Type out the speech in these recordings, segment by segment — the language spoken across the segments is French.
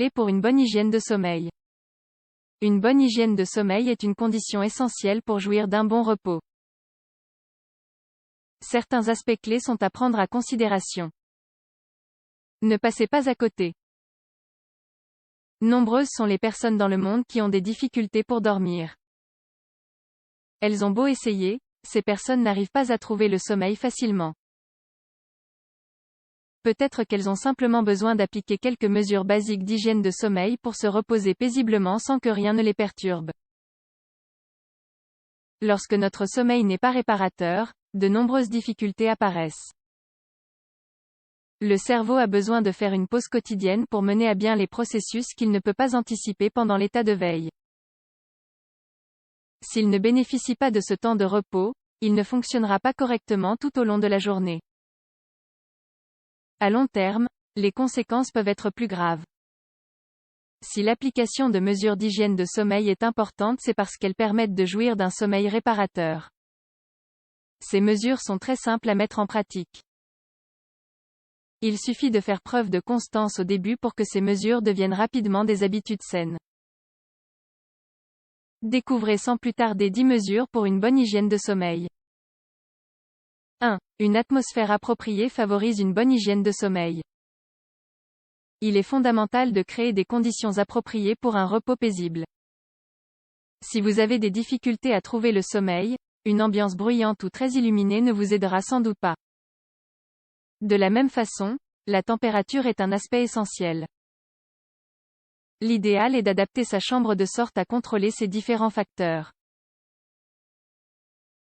clés pour une bonne hygiène de sommeil. Une bonne hygiène de sommeil est une condition essentielle pour jouir d'un bon repos. Certains aspects clés sont à prendre à considération. Ne passez pas à côté. Nombreuses sont les personnes dans le monde qui ont des difficultés pour dormir. Elles ont beau essayer, ces personnes n'arrivent pas à trouver le sommeil facilement. Peut-être qu'elles ont simplement besoin d'appliquer quelques mesures basiques d'hygiène de sommeil pour se reposer paisiblement sans que rien ne les perturbe. Lorsque notre sommeil n'est pas réparateur, de nombreuses difficultés apparaissent. Le cerveau a besoin de faire une pause quotidienne pour mener à bien les processus qu'il ne peut pas anticiper pendant l'état de veille. S'il ne bénéficie pas de ce temps de repos, il ne fonctionnera pas correctement tout au long de la journée. À long terme, les conséquences peuvent être plus graves. Si l'application de mesures d'hygiène de sommeil est importante, c'est parce qu'elles permettent de jouir d'un sommeil réparateur. Ces mesures sont très simples à mettre en pratique. Il suffit de faire preuve de constance au début pour que ces mesures deviennent rapidement des habitudes saines. Découvrez sans plus tarder 10 mesures pour une bonne hygiène de sommeil. 1. Une atmosphère appropriée favorise une bonne hygiène de sommeil. Il est fondamental de créer des conditions appropriées pour un repos paisible. Si vous avez des difficultés à trouver le sommeil, une ambiance bruyante ou très illuminée ne vous aidera sans doute pas. De la même façon, la température est un aspect essentiel. L'idéal est d'adapter sa chambre de sorte à contrôler ces différents facteurs.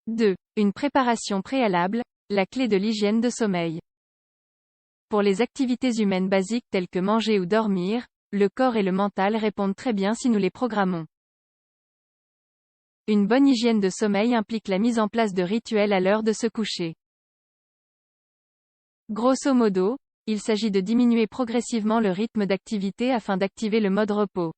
2. Une préparation préalable, la clé de l'hygiène de sommeil. Pour les activités humaines basiques telles que manger ou dormir, le corps et le mental répondent très bien si nous les programmons. Une bonne hygiène de sommeil implique la mise en place de rituels à l'heure de se coucher. Grosso modo, il s'agit de diminuer progressivement le rythme d'activité afin d'activer le mode repos.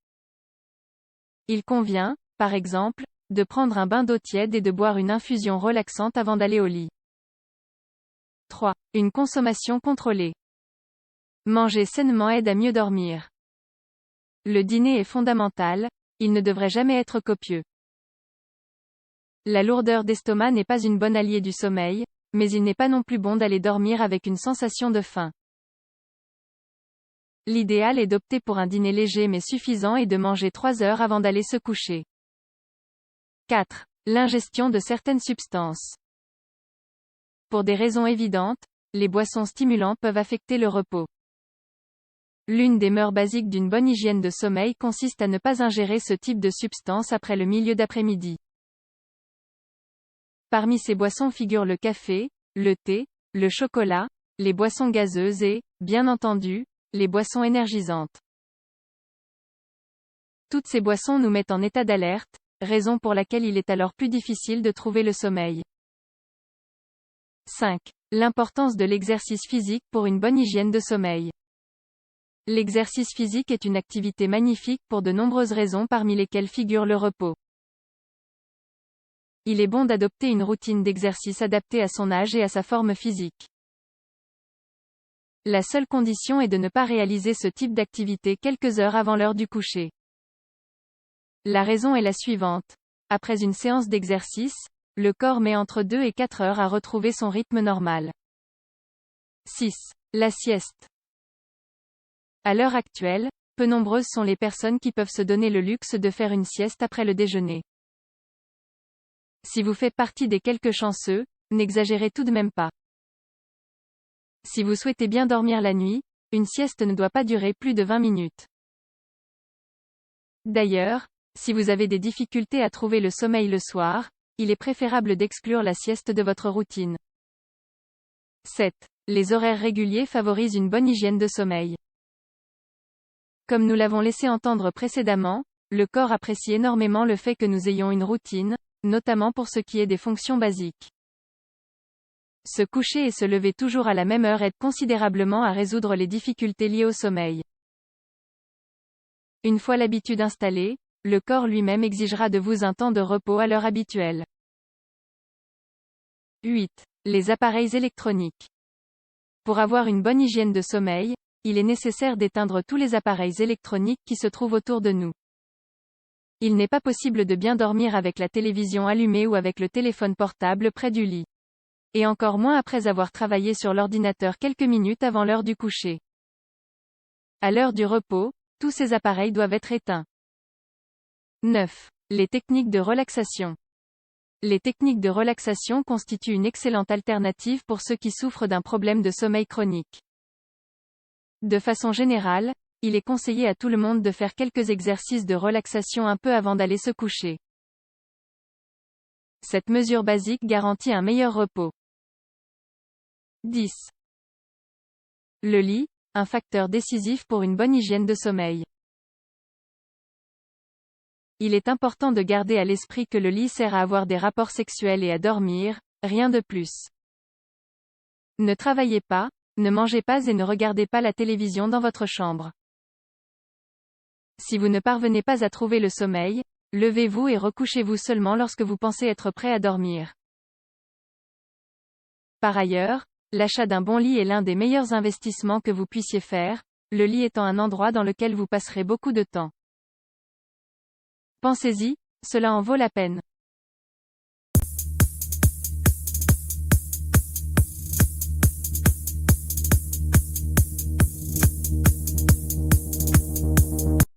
Il convient, par exemple, de prendre un bain d'eau tiède et de boire une infusion relaxante avant d'aller au lit. 3. Une consommation contrôlée. Manger sainement aide à mieux dormir. Le dîner est fondamental, il ne devrait jamais être copieux. La lourdeur d'estomac n'est pas une bonne alliée du sommeil, mais il n'est pas non plus bon d'aller dormir avec une sensation de faim. L'idéal est d'opter pour un dîner léger mais suffisant et de manger 3 heures avant d'aller se coucher. 4. L'ingestion de certaines substances. Pour des raisons évidentes, les boissons stimulantes peuvent affecter le repos. L'une des mœurs basiques d'une bonne hygiène de sommeil consiste à ne pas ingérer ce type de substance après le milieu d'après-midi. Parmi ces boissons figurent le café, le thé, le chocolat, les boissons gazeuses et, bien entendu, les boissons énergisantes. Toutes ces boissons nous mettent en état d'alerte, raison pour laquelle il est alors plus difficile de trouver le sommeil. 5. L'importance de l'exercice physique pour une bonne hygiène de sommeil. L'exercice physique est une activité magnifique pour de nombreuses raisons parmi lesquelles figure le repos. Il est bon d'adopter une routine d'exercice adaptée à son âge et à sa forme physique. La seule condition est de ne pas réaliser ce type d'activité quelques heures avant l'heure du coucher. La raison est la suivante. Après une séance d'exercice, le corps met entre 2 et 4 heures à retrouver son rythme normal. 6. La sieste. À l'heure actuelle, peu nombreuses sont les personnes qui peuvent se donner le luxe de faire une sieste après le déjeuner. Si vous faites partie des quelques chanceux, n'exagérez tout de même pas. Si vous souhaitez bien dormir la nuit, une sieste ne doit pas durer plus de 20 minutes. D'ailleurs, si vous avez des difficultés à trouver le sommeil le soir, il est préférable d'exclure la sieste de votre routine. 7. Les horaires réguliers favorisent une bonne hygiène de sommeil. Comme nous l'avons laissé entendre précédemment, le corps apprécie énormément le fait que nous ayons une routine, notamment pour ce qui est des fonctions basiques. Se coucher et se lever toujours à la même heure aide considérablement à résoudre les difficultés liées au sommeil. Une fois l'habitude installée, le corps lui-même exigera de vous un temps de repos à l'heure habituelle. 8. Les appareils électroniques. Pour avoir une bonne hygiène de sommeil, il est nécessaire d'éteindre tous les appareils électroniques qui se trouvent autour de nous. Il n'est pas possible de bien dormir avec la télévision allumée ou avec le téléphone portable près du lit. Et encore moins après avoir travaillé sur l'ordinateur quelques minutes avant l'heure du coucher. À l'heure du repos, tous ces appareils doivent être éteints. 9. Les techniques de relaxation. Les techniques de relaxation constituent une excellente alternative pour ceux qui souffrent d'un problème de sommeil chronique. De façon générale, il est conseillé à tout le monde de faire quelques exercices de relaxation un peu avant d'aller se coucher. Cette mesure basique garantit un meilleur repos. 10. Le lit, un facteur décisif pour une bonne hygiène de sommeil. Il est important de garder à l'esprit que le lit sert à avoir des rapports sexuels et à dormir, rien de plus. Ne travaillez pas, ne mangez pas et ne regardez pas la télévision dans votre chambre. Si vous ne parvenez pas à trouver le sommeil, levez-vous et recouchez-vous seulement lorsque vous pensez être prêt à dormir. Par ailleurs, l'achat d'un bon lit est l'un des meilleurs investissements que vous puissiez faire, le lit étant un endroit dans lequel vous passerez beaucoup de temps. Pensez-y, cela en vaut la peine.